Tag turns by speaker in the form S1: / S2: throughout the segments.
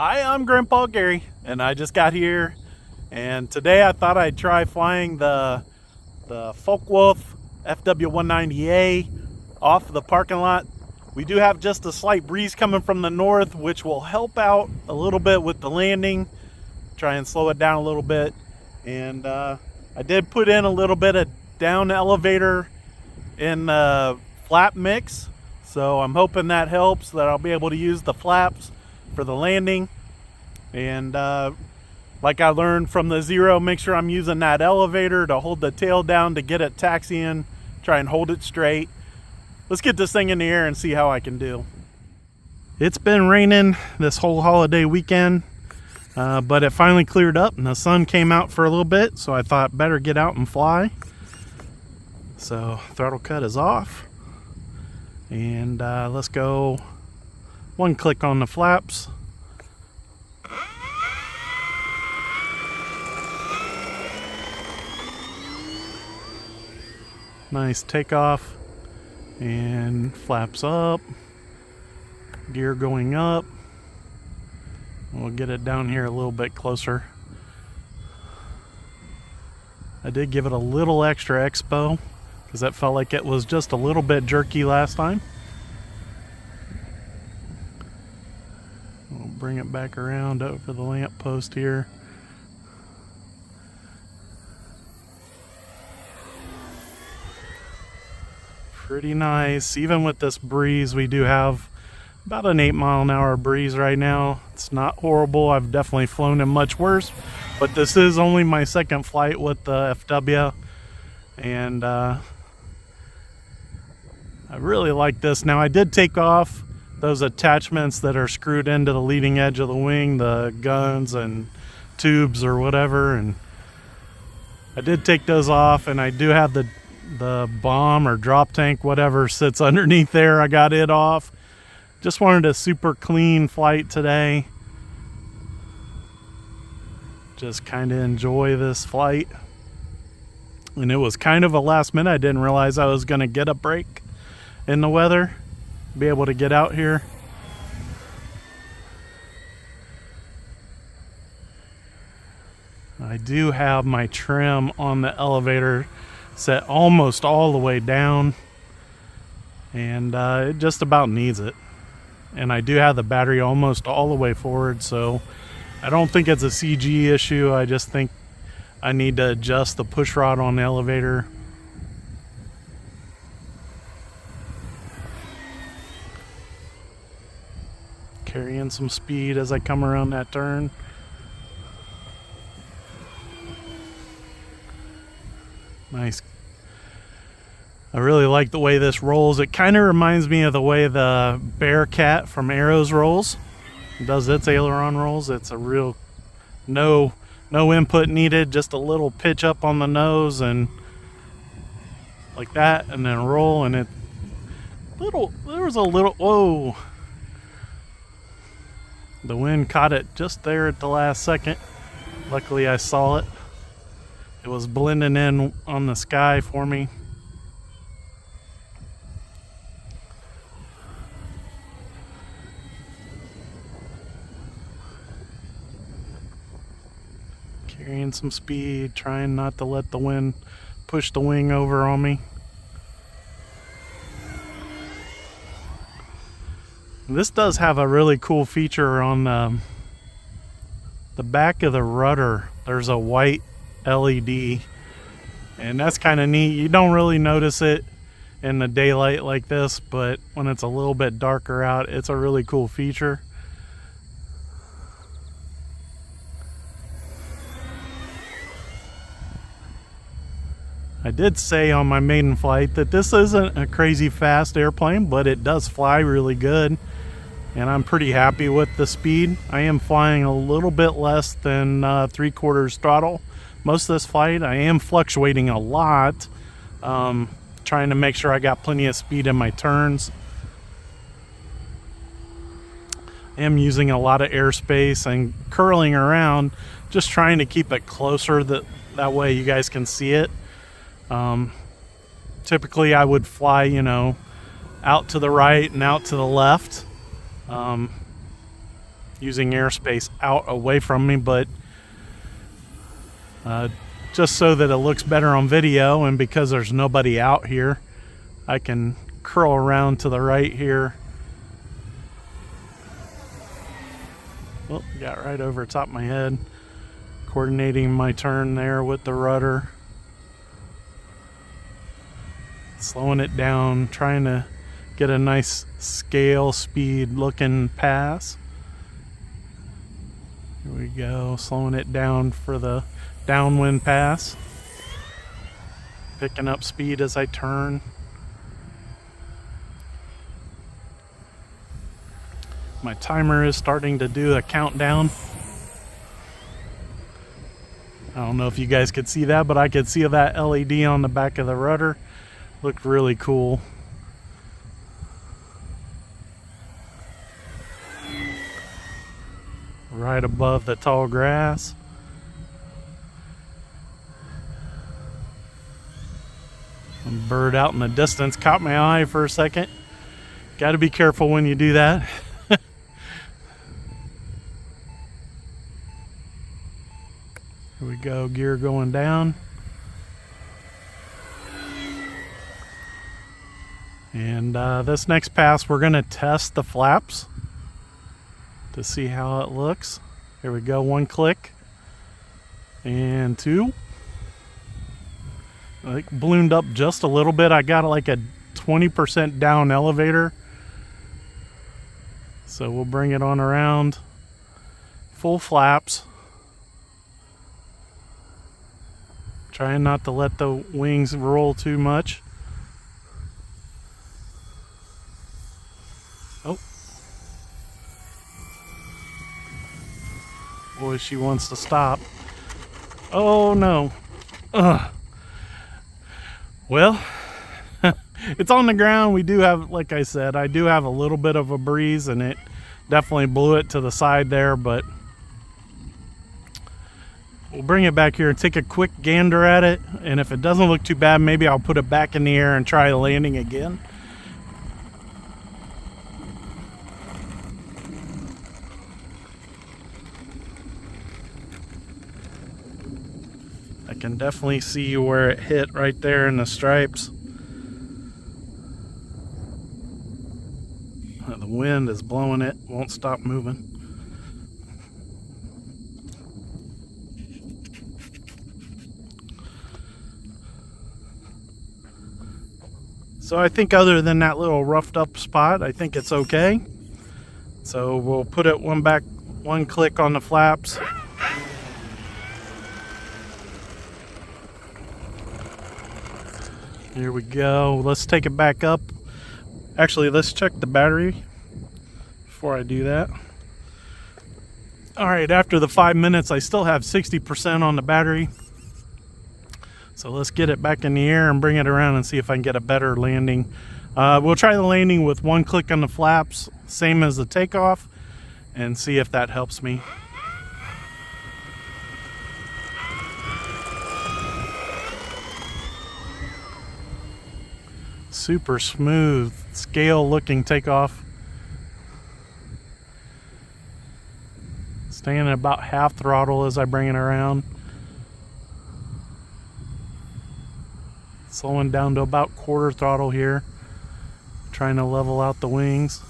S1: Hi, I'm Grandpa Gary, and I just got here, and today I thought I'd try flying the Focke-Wulf Fw 190A off the parking lot. We do have just a slight breeze coming from the north, which will help out a little bit with the landing, try and slow it down a little bit. And I did put in a little bit of down elevator in the flap mix, so I'm hoping that helps, that I'll be able to use the flaps for the landing. And like I learned from the Zero, make sure I'm using that elevator to hold the tail down to get it taxiing, try and hold it straight. Let's get this thing in the air and see how I can do. It's been raining this whole holiday weekend, but it finally cleared up and the sun came out for a little bit, so I thought better get out and fly. So throttle cut is off, and let's go one click on the flaps. Nice takeoff, and flaps up, gear going up. We'll get it down here a little bit closer. I did give it a little extra expo because that felt like it was just a little bit jerky last time. We'll bring it back around over the lamp post here. Pretty nice. Even with this breeze, we do have about an 8-mile-an-hour breeze right now. It's not horrible. I've definitely flown in much worse, but this is only my second flight with the FW, and I really like this. Now, I did take off those attachments that are screwed into the leading edge of the wing, the guns and tubes or whatever, and I did take those off, and I do have the bomb or drop tank, whatever sits underneath there. I got it off. Just wanted a super clean flight today. Just kind of enjoy this flight. And it was kind of a last minute. I didn't realize I was going to get a break in the weather, be able to get out here. I do have my trim on the elevator set almost all the way down, and it just about needs it. And I do have the battery almost all the way forward, so I don't think it's a CG issue. I just think I need to adjust the push rod on the elevator. Carrying some speed as I come around that turn. Nice. I really like the way this rolls. It kind of reminds me of the way the Bearcat from Arrows rolls. It does its aileron rolls. It's a real no input needed, just a little pitch up on the nose and like that, and then roll, and there was a little, whoa. The wind caught it just there at the last second. Luckily I saw it. It was blending in on the sky for me. Carrying some speed, trying not to let the wind push the wing over on me. This does have a really cool feature on the back of the rudder. There's a white LED, and that's kind of neat. You don't really notice it in the daylight like this, but when it's a little bit darker out, it's a really cool feature. I did say on my maiden flight that this isn't a crazy fast airplane, but it does fly really good, and I'm pretty happy with the speed. I am flying a little bit less than 3/4 throttle most of this flight. I am fluctuating a lot, trying to make sure I got plenty of speed in my turns. I am using a lot of airspace and curling around, just trying to keep it closer, that way you guys can see it. Typically I would fly, out to the right and out to the left. using airspace out away from me, but just so that it looks better on video, and because there's nobody out here, I can curl around to the right here. Oh, got right over the top of my head. Coordinating my turn there with the rudder. Slowing it down, trying to get a nice scale speed looking pass. Here we go, slowing it down for the downwind pass. Picking up speed as I turn. My timer is starting to do a countdown. I don't know if you guys could see that, but I could see that LED on the back of the rudder. Looked really cool. Right above the tall grass. A bird out in the distance caught my eye for a second. Got to be careful when you do that. Here we go, gear going down. And this next pass, we're going to test the flaps to see how it looks. Here we go, 1 click and 2. Like ballooned up just a little bit. I got like a 20% down elevator. So we'll bring it on around. Full flaps. Trying not to let the wings roll too much. Oh. Boy, she wants to stop. Oh no. Ugh. Well, it's on the ground. We do have, like I said, I do have a little bit of a breeze, and it definitely blew it to the side there, but we'll bring it back here and take a quick gander at it, and if it doesn't look too bad, maybe I'll put it back in the air and try landing again. I can definitely see where it hit right there in the stripes. The wind is blowing it, won't stop moving. So I think other than that little roughed up spot, I think it's okay. So we'll put it one click on the flaps. Here we go. Let's take it back up. Actually, let's check the battery before I do that. All right, after the 5 minutes, I still have 60% on the battery. So let's get it back in the air and bring it around and see if I can get a better landing. We'll try the landing with 1 click on the flaps, same as the takeoff, and see if that helps me. Super smooth, scale looking takeoff. Staying at about half throttle as I bring it around. Slowing down to about quarter throttle here. Trying to level out the wings.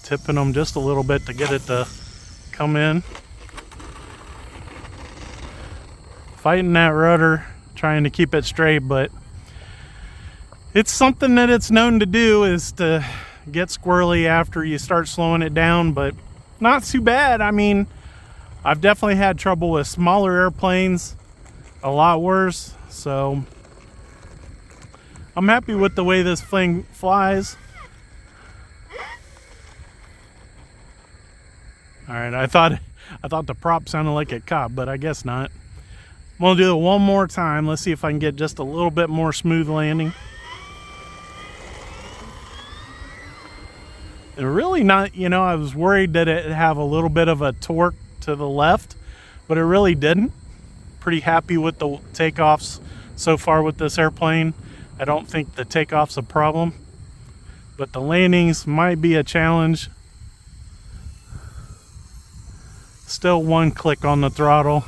S1: Tipping them just a little bit to get it to come in. Fighting that rudder, trying to keep it straight, but it's something that it's known to do, is to get squirrely after you start slowing it down, but not too bad. I mean, I've definitely had trouble with smaller airplanes, a lot worse, so I'm happy with the way this thing flies. All right, I thought the prop sounded like it caught, but I guess not. I'm gonna do it one more time. Let's see if I can get just a little bit more smooth landing. And really not, you know, I was worried that it'd have a little bit of a torque to the left, but it really didn't. Pretty happy with the takeoffs so far with this airplane. I don't think the takeoff's a problem, but the landings might be a challenge. Still one click on the throttle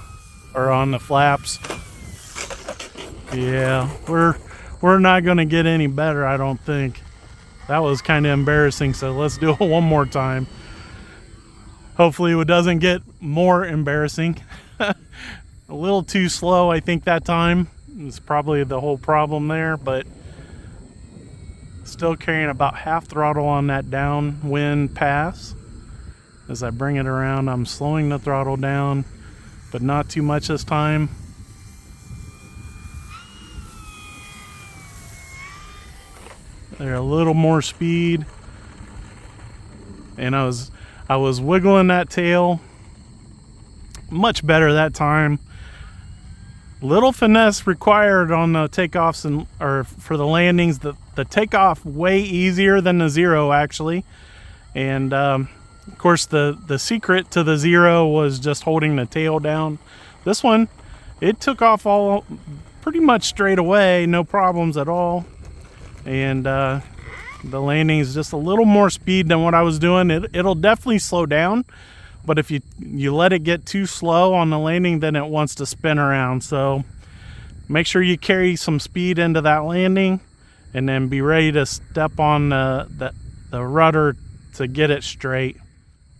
S1: or on the flaps. Yeah, we're not gonna get any better, I don't think. That was kind of embarrassing, so let's do it one more time. Hopefully it doesn't get more embarrassing. A little too slow, I think, that time. It's probably the whole problem there, but still carrying about half throttle on that downwind pass. As I bring it around, I'm slowing the throttle down, but not too much this time. There, a little more speed, and I was wiggling that tail much better that time. Little finesse required on the takeoffs or for the landings. The takeoff way easier than the zero, actually, and of course the secret to the zero was just holding the tail down. This one, it took off all pretty much straight away, no problems at all. And the landing is just a little more speed than what I was doing. It'll definitely slow down, but if you let it get too slow on the landing, then it wants to spin around. So make sure you carry some speed into that landing, and then be ready to step on the rudder to get it straight.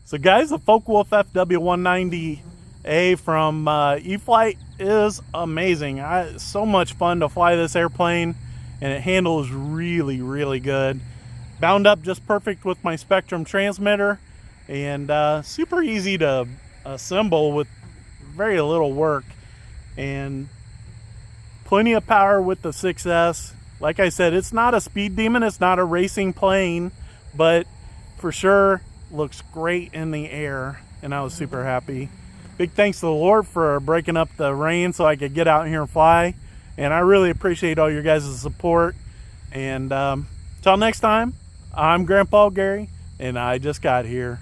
S1: So guys, the Focke-Wulf Fw 190A from E-flite is amazing. It's so much fun to fly this airplane, and it handles really, really good. Bound up just perfect with my Spectrum transmitter, and super easy to assemble with very little work, and plenty of power with the 6S. Like I said, it's not a speed demon, it's not a racing plane, but for sure looks great in the air, and I was super happy. Big thanks to the Lord for breaking up the rain so I could get out here and fly. And I really appreciate all your guys' support. And till next time, I'm Grandpa Gary, and I just got here.